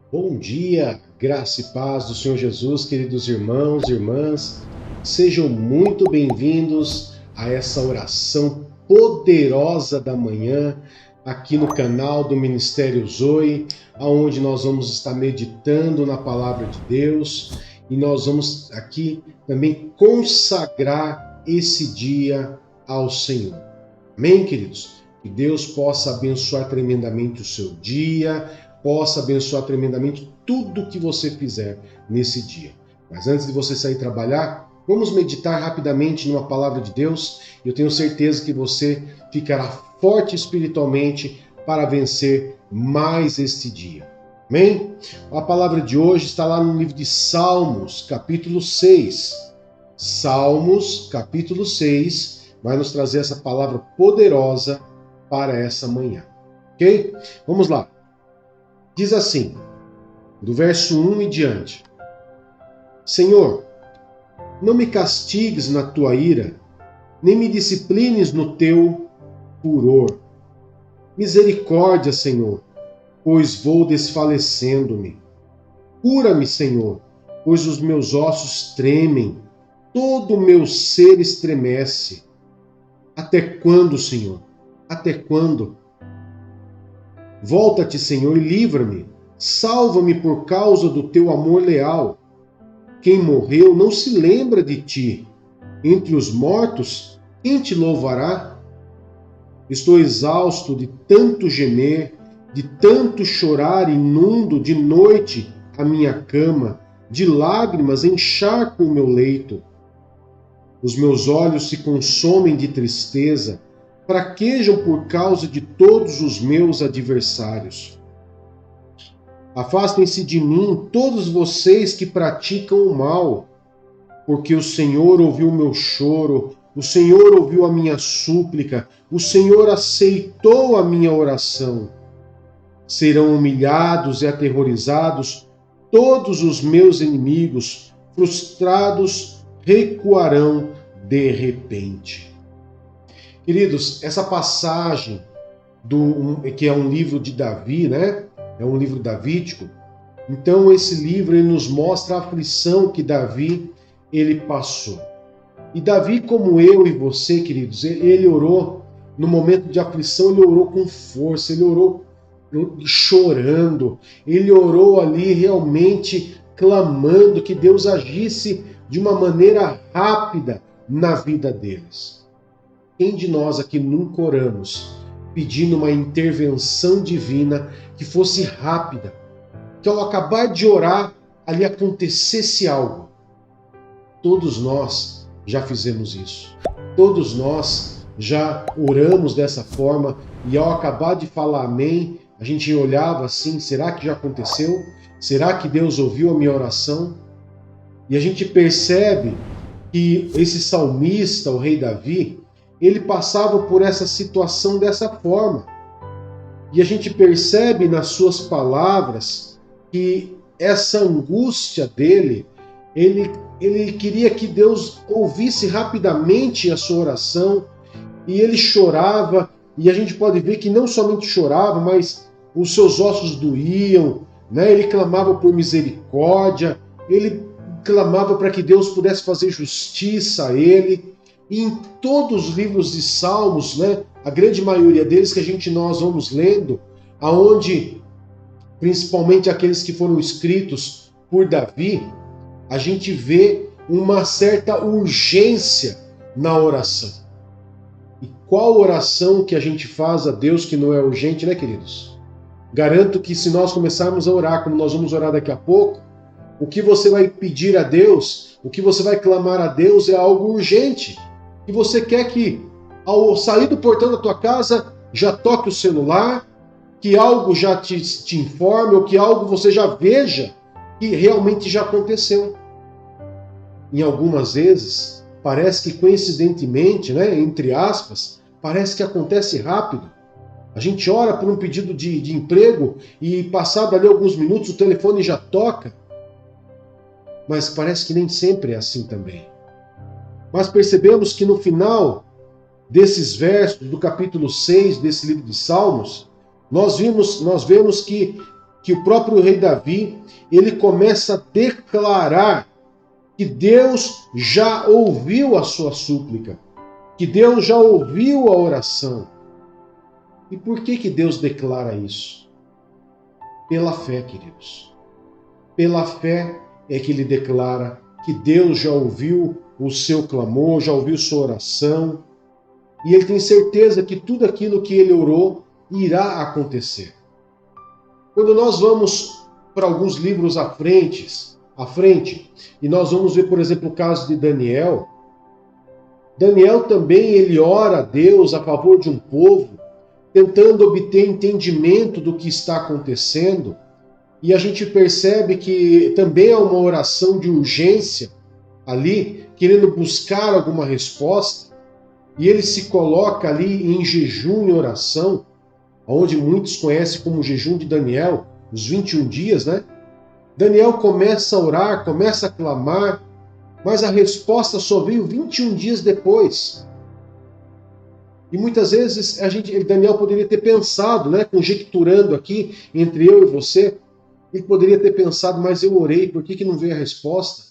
Bom dia, graça e paz do Senhor Jesus, queridos irmãos e irmãs. Sejam muito bem-vindos a essa oração poderosa da manhã aqui no canal do Ministério Zoe, onde nós vamos estar meditando na palavra de Deus e nós vamos aqui também consagrar esse dia ao Senhor. Amém, queridos? Que Deus possa abençoar tremendamente o seu dia, possa abençoar tremendamente tudo que você fizer nesse dia. Mas antes de você sair trabalhar, vamos meditar rapidamente numa palavra de Deus. Eu tenho certeza que você ficará forte espiritualmente para vencer mais este dia. Amém? A palavra de hoje está lá no livro de Salmos, capítulo 6. Salmos, capítulo 6, vai nos trazer essa palavra poderosa para essa manhã. Ok? Vamos lá. Diz assim, do verso 1 em diante: Senhor, não me castigues na tua ira, nem me disciplines no teu furor. Misericórdia, Senhor, pois vou desfalecendo-me. Cura-me, Senhor, pois os meus ossos tremem, todo o meu ser estremece. Até quando, Senhor? Até quando? Volta-te, Senhor, e livra-me. Salva-me por causa do teu amor leal. Quem morreu não se lembra de ti. Entre os mortos, quem te louvará? Estou exausto de tanto gemer, de tanto chorar, inundo de noite a minha cama, de lágrimas encharco o meu leito. Os meus olhos se consomem de tristeza, fraquejam por causa de todos os meus adversários. Afastem-se de mim todos vocês que praticam o mal, porque o Senhor ouviu o meu choro, o Senhor ouviu a minha súplica, o Senhor aceitou a minha oração. Serão humilhados e aterrorizados todos os meus inimigos, frustrados, recuarão de repente. Queridos, essa passagem que é um livro de Davi, né? É um livro davídico. Então esse livro ele nos mostra a aflição que Davi ele passou. E Davi, como eu e você, queridos, ele orou no momento de aflição, ele orou com força, ele orou chorando, ele orou ali realmente clamando que Deus agisse de uma maneira rápida na vida deles. Quem de nós aqui nunca oramos pedindo uma intervenção divina que fosse rápida, que ao acabar de orar ali acontecesse algo? Todos nós já fizemos isso. Todos nós já oramos dessa forma e ao acabar de falar amém, a gente olhava assim, será que já aconteceu? Será que Deus ouviu a minha oração? E a gente percebe que esse salmista, o rei Davi, ele passava por essa situação dessa forma. E a gente percebe nas suas palavras que essa angústia dele, ele queria que Deus ouvisse rapidamente a sua oração, e ele chorava, e a gente pode ver que não somente chorava, mas os seus ossos doíam, né? Ele clamava por misericórdia, ele clamava para que Deus pudesse fazer justiça a ele. E em todos os livros de Salmos, né, a grande maioria deles que nós vamos lendo, aonde principalmente aqueles que foram escritos por Davi, a gente vê uma certa urgência na oração. E qual oração que a gente faz a Deus que não é urgente, né, queridos? Garanto que se nós começarmos a orar, como nós vamos orar daqui a pouco, o que você vai pedir a Deus, o que você vai clamar a Deus é algo urgente. E você quer que, ao sair do portão da tua casa, já toque o celular, que algo já te informe, ou que algo você já veja que realmente já aconteceu. Em algumas vezes, parece que coincidentemente, né, entre aspas, parece que acontece rápido. A gente ora por um pedido de emprego e passado ali alguns minutos o telefone já toca. Mas parece que nem sempre é assim também. Mas percebemos que no final desses versos do capítulo 6 desse livro de Salmos, nós vemos que o próprio rei Davi, ele começa a declarar que Deus já ouviu a sua súplica, que Deus já ouviu a oração. E por que Deus declara isso? Pela fé, queridos. Pela fé é que ele declara que Deus já ouviu o seu clamor, já ouviu sua oração, e ele tem certeza que tudo aquilo que ele orou irá acontecer. Quando nós vamos para alguns livros à frente, e nós vamos ver, por exemplo, o caso de Daniel. Daniel também, ele ora a Deus a favor de um povo, tentando obter entendimento do que está acontecendo, e a gente percebe que também é uma oração de urgência ali, querendo buscar alguma resposta, e ele se coloca ali em jejum e oração, onde muitos conhecem como o jejum de Daniel, os 21 dias, né? Daniel começa a orar, começa a clamar, mas a resposta só veio 21 dias depois. E muitas vezes Daniel poderia ter pensado, né, conjecturando aqui entre eu e você, ele poderia ter pensado, mas eu orei, por que não veio a resposta?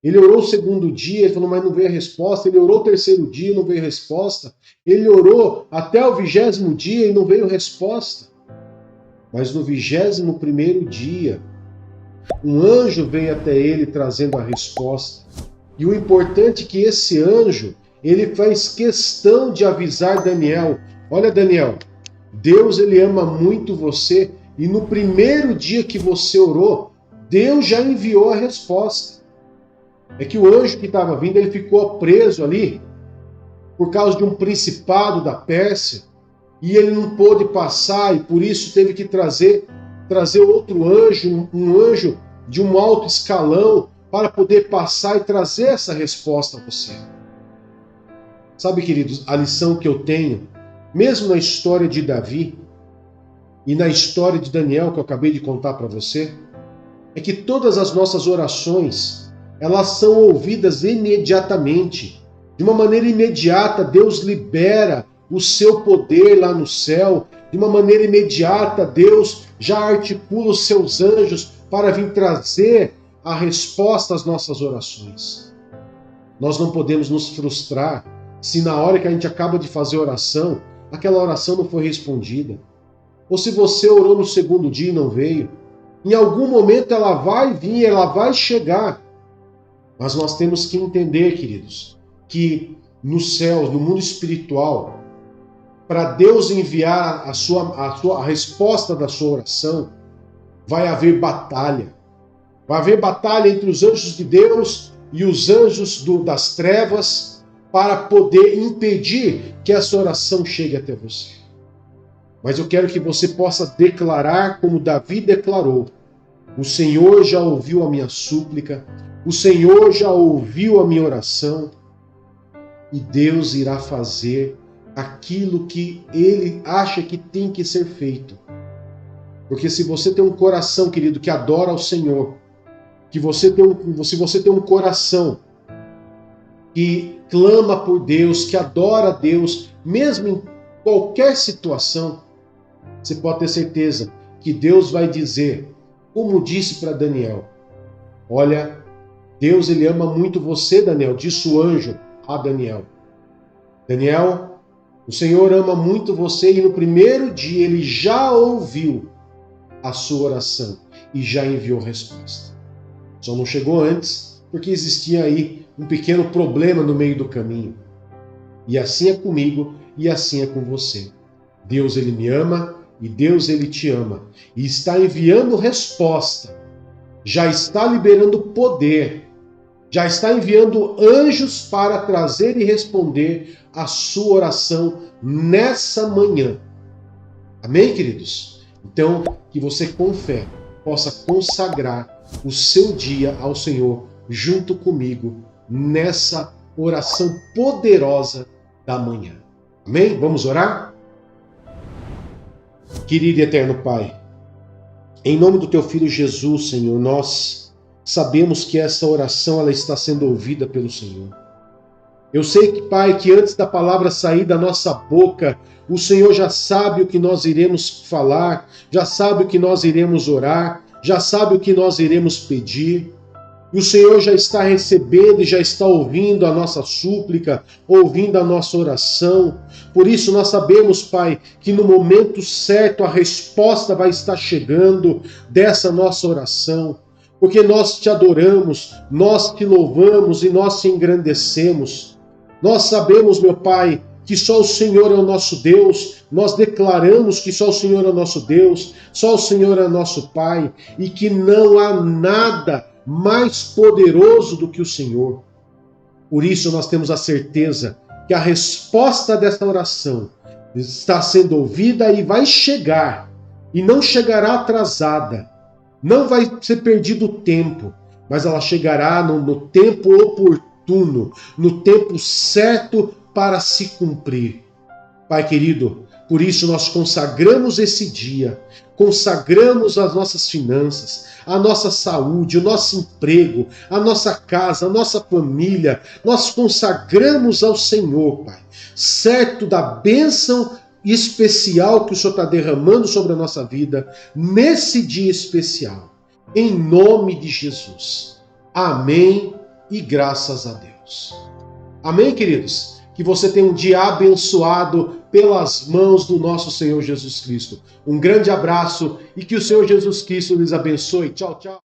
Ele orou o segundo dia, ele falou, mas não veio a resposta. Ele orou o terceiro dia, não veio a resposta. Ele orou até o 20º dia e não veio a resposta. Mas no 21º dia, um anjo veio até ele trazendo a resposta. E o importante é que esse anjo, ele faz questão de avisar Daniel. Olha, Daniel, Deus ele ama muito você e no primeiro dia que você orou, Deus já enviou a resposta. É que o anjo que estava vindo, ele ficou preso ali por causa de um principado da Pérsia e ele não pôde passar e por isso teve que trazer outro anjo, um anjo de um alto escalão para poder passar e trazer essa resposta a você. Sabe, queridos, a lição que eu tenho, mesmo na história de Davi e na história de Daniel que eu acabei de contar para você, é que todas as nossas orações, elas são ouvidas imediatamente. De uma maneira imediata, Deus libera o seu poder lá no céu. De uma maneira imediata, Deus já articula os seus anjos para vir trazer a resposta às nossas orações. Nós não podemos nos frustrar se na hora que a gente acaba de fazer oração, aquela oração não foi respondida. Ou se você orou no segundo dia e não veio. Em algum momento ela vai vir, ela vai chegar. Mas nós temos que entender, queridos, que nos céus, no mundo espiritual, para Deus enviar a resposta da sua oração, vai haver batalha. Vai haver batalha entre os anjos de Deus e os anjos das trevas para poder impedir que essa oração chegue até você. Mas eu quero que você possa declarar como Davi declarou: o Senhor já ouviu a minha súplica, o Senhor já ouviu a minha oração e Deus irá fazer aquilo que Ele acha que tem que ser feito. Porque se você tem um coração, querido, que adora ao Senhor, se você tem um coração que clama por Deus, que adora a Deus, mesmo em qualquer situação, você pode ter certeza que Deus vai dizer, como disse para Daniel: olha, Deus ele ama muito você, Daniel, disse o anjo a Daniel. Daniel, o Senhor ama muito você e no primeiro dia ele já ouviu a sua oração e já enviou resposta. Só não chegou antes porque existia aí um pequeno problema no meio do caminho. E assim é comigo e assim é com você. Deus ele me ama e Deus ele te ama e está enviando resposta. Já está liberando poder. Já está enviando anjos para trazer e responder a sua oração nessa manhã. Amém, queridos? Então, que você com fé possa consagrar o seu dia ao Senhor junto comigo nessa oração poderosa da manhã. Amém? Vamos orar? Querido e eterno Pai, em nome do Teu Filho Jesus, Senhor, nós sabemos que essa oração ela está sendo ouvida pelo Senhor. Eu sei que, Pai, que antes da palavra sair da nossa boca, o Senhor já sabe o que nós iremos falar, já sabe o que nós iremos orar, já sabe o que nós iremos pedir. E o Senhor já está recebendo e já está ouvindo a nossa súplica, ouvindo a nossa oração. Por isso nós sabemos, Pai, que no momento certo a resposta vai estar chegando dessa nossa oração. Porque nós te adoramos, nós te louvamos e nós te engrandecemos. Nós sabemos, meu Pai, que só o Senhor é o nosso Deus, nós declaramos que só o Senhor é o nosso Deus, só o Senhor é o nosso Pai, e que não há nada mais poderoso do que o Senhor. Por isso nós temos a certeza que a resposta dessa oração está sendo ouvida e vai chegar, e não chegará atrasada, não vai ser perdido tempo, mas ela chegará no tempo oportuno, no tempo certo para se cumprir. Pai querido, por isso nós consagramos esse dia, consagramos as nossas finanças, a nossa saúde, o nosso emprego, a nossa casa, a nossa família, nós consagramos ao Senhor, Pai, certo da bênção especial que o Senhor está derramando sobre a nossa vida, nesse dia especial, em nome de Jesus. Amém e graças a Deus. Amém, queridos? Que você tenha um dia abençoado pelas mãos do nosso Senhor Jesus Cristo. Um grande abraço e que o Senhor Jesus Cristo lhes abençoe. Tchau, tchau.